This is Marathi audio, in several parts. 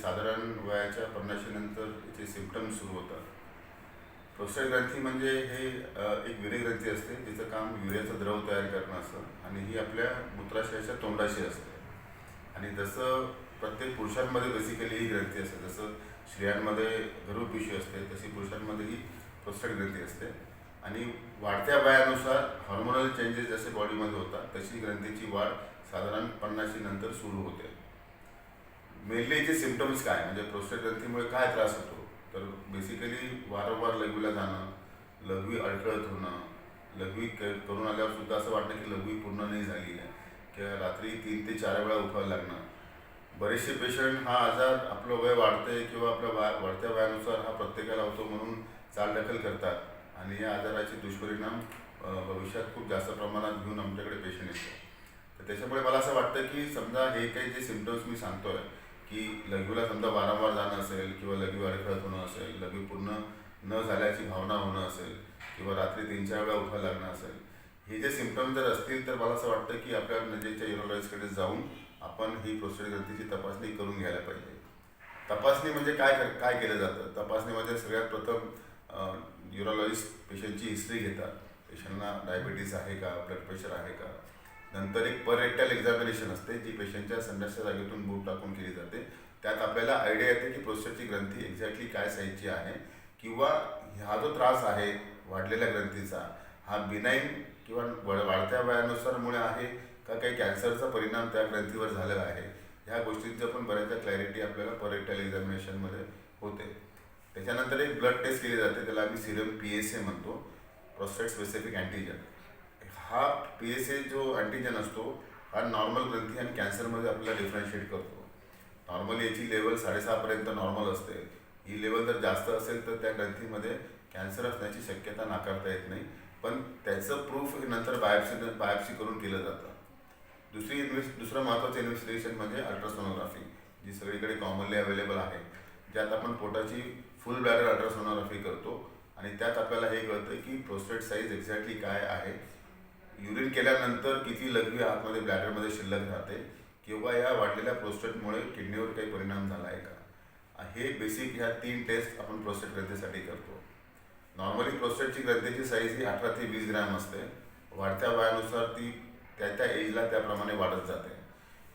साधारण वयाच्या 50 नंतर याचे सिम्पटम्स सुरू होतात. प्रोस्टेट ग्रंथी म्हणजे हे एक वीर्यग्रंथी असते, जिचं काम युरियाचा द्रव तयार करणं असतं आणि ही आपल्या मूत्राशयाच्या तोंडाशी असते. आणि जसं प्रत्येक पुरुषांमध्ये बेसिकली ही ग्रंथी असते, जसं स्त्रियांमध्ये गर्भपिशवी असते तशी पुरुषांमध्येही प्रोस्टेट ग्रंथी असते. आणि वाढत्या वयानुसार हॉर्मोनल चेंजेस जसे बॉडीमध्ये होतात तशी ग्रंथीची वाढ साधारण 50 नंतर सुरू होते. मेनली याचे सिम्पटम्स काय, म्हणजे प्रोस्टेट ग्रंथीमुळे काय त्रास होतो, तर बेसिकली वारंवार लघवीला जाणं, लघवी अडखळत होणं, लघवी करून आल्यावर सुद्धा असं वाटतं की लघवी पूर्ण नाही झाली आहे, किंवा रात्री 3 ते 4 वेळा उठावं लागणं. बरेचसे पेशंट हा आजार आपलं वय वाढते किंवा आपल्या वाढत्या वयानुसार हा प्रत्येकाला होतो म्हणून चालढकल करतात आणि या आजाराचे दुष्परिणाम भविष्यात खूप जास्त प्रमाणात घेऊन आमच्याकडे पेशंट येतो. तर त्याच्यामुळे मला असं वाटतं की समजा हे काही जे सिम्पटम्स मी सांगतोय की लघवीला समजा वारंवार जाणं असेल, किंवा लघवी अडखळत होणं असेल, लघवी पूर्ण न झाल्याची भावना होणं असेल, किंवा रात्री 3-4 वेळा उठायला लागणं असेल, हे जे सिम्पटम्स जर असतील तर मला असं वाटतं की आपल्या नजीकच्या युरोलॉजिस्टकडे जाऊन आपण ही प्रोस्टेट ग्रंथीची तपासणी करून घ्यायला पाहिजे. तपासणी म्हणजे काय केलं जातं, तपासणीमध्ये सगळ्यात प्रथम युरोलॉजिस्ट पेशंटची हिस्ट्री घेतात. पेशंटला डायबिटीज आहे का, ब्लड प्रेशर आहे का. नंतर एक पर रेक्टल एक्झामिनेशन असते, जी पेशंटच्या संडासच्या जागेतून बोट टाकून केली जाते. त्यात आपल्याला आयडिया येते की प्रोस्टेटची ग्रंथी एक्झॅक्टली काय साईजची आहे, किंवा हा जो त्रास आहे वाढलेल्या ग्रंथीचा हा बिनाईन किंवा वाढत्या वयानुसारमुळे आहे का काही कॅन्सरचा परिणाम त्या ग्रंथीवर झालेला आहे. ह्या गोष्टींचं पण बऱ्याचदा क्लॅरिटी आपल्याला पर रेक्टल एक्झामिनेशनमध्ये होते. त्याच्यानंतर एक ब्लड टेस्ट केली जाते, त्याला आम्ही सिरम PSA म्हणतो, प्रोस्टेट स्पेसिफिक अँटीजन. हा PSA जो अँटीजन असतो हा नॉर्मल ग्रंथी आणि कॅन्सरमध्ये आपल्याला डिफरन्शिएट करतो. नॉर्मली याची लेवल 6.5पर्यंत नॉर्मल असते. ही लेवल जर जास्त असेल तर त्या ग्रंथीमध्ये कॅन्सर असण्याची शक्यता नाकारता येत नाही, पण त्याचं प्रूफ नंतर बायोप्सी करून केलं जातं. दुसरं महत्त्वाचं इन्व्हेस्टिगेशन म्हणजे अल्ट्रासोनोग्राफी, जी सगळीकडे कॉमनली अवेलेबल आहे, ज्यात आपण पोटाची फुल ब्लॅडर अल्ट्रासोनोग्राफी करतो आणि त्यात आपल्याला हे कळतं की प्रोस्टेट साईज एक्झॅक्टली काय आहे, युरिन केल्यानंतर किती लघवी आतमध्ये ब्लॅडरमध्ये शिल्लक राहते, किंवा या वाढलेल्या प्रोस्टेटमुळे किडनीवर काही परिणाम झाला आहे का. हे बेसिक ह्या 3 टेस्ट आपण प्रोस्टेट ग्रंथीसाठी करतो. नॉर्मली प्रोस्टेटची ग्रंथीची साईज ही 18 ते 20 ग्रॅम असते. वाढत्या वयानुसार ती त्या एजला त्याप्रमाणे वाढत जाते.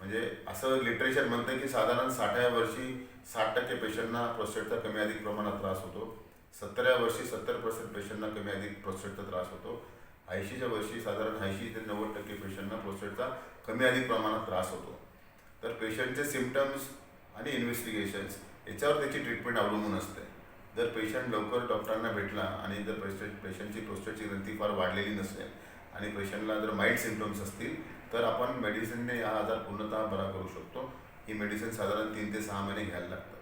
म्हणजे असं लिटरेचर म्हणतं की साधारण 60व्या वर्षी 60% पेशंटना प्रोस्टेटचा कमी अधिक प्रमाणात त्रास होतो, 70व्या वर्षी 70% पेशंटना कमी अधिक प्रोस्टेटचा त्रास होतो, 80च्या वर्षी साधारण 80 ते 90% पेशंटना प्रोस्टेटचा कमी अधिक प्रमाणात त्रास होतो. तर पेशंटचे सिम्पटम्स आणि इन्व्हेस्टिगेशन्स याच्यावर त्याची ट्रीटमेंट अवलंबून असते. जर पेशंट लवकर डॉक्टरांना भेटला आणि जर पेशंटची प्रोस्टेटची ग्रंथी फार वाढलेली नसेल आणि पेशंटला जर माइल्ड सिम्पटम्स असतील तर आपण मेडिसिनने हा आजार पूर्णतः बरा करू शकतो. ही मेडिसिन साधारण 3 ते 6 महिने घ्यायला लागतात.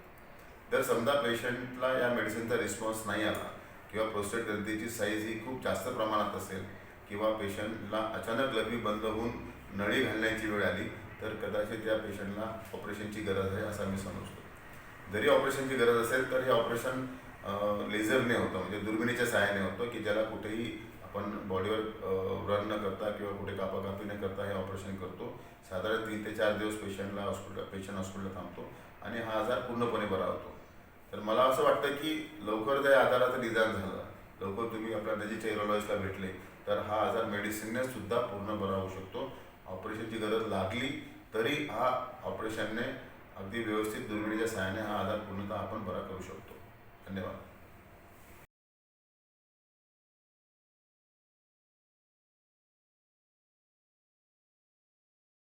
जर समजा पेशंटला या मेडिसिनचा रिस्पॉन्स नाही आला, किंवा प्रोस्टेट ग्रंथीची साईज ही खूप जास्त प्रमाणात असेल, किंवा पेशंटला अचानक लघवी बंद होऊन नळी घालण्याची वेळ आली, तर कदाचित या पेशंटला ऑपरेशनची गरज आहे असं मी समजतो. जरी ऑपरेशनची गरज असेल तर हे ऑपरेशन लेझरने होतं, म्हणजे दुर्बिणीच्या सहाय्याने होतं, की ज्याला कुठेही आपण बॉडीवर रन न करता किंवा कुठे कापाकापी न करता हे ऑपरेशन करतो. साधारण 3 ते 4 दिवस पेशंट हॉस्पिटलला थांबतो आणि हा आजार पूर्णपणे बरा होतो. तर मला असं वाटतं की लवकर त्या आजाराचं निदान झालं, लवकर तुम्ही आपल्या नजीकच्या युरोलॉजिस्टला भेटले, तर हा आजार मेडिसिनने सुद्धा पूर्ण बरा होऊ शकतो. ऑपरेशनची गरज लागली तरी हा ऑपरेशनने अगदी व्यवस्थित दुर्बिणीच्या सहाय्याने हा आजार पूर्णतः आपण बरा करू शकतो. धन्यवाद.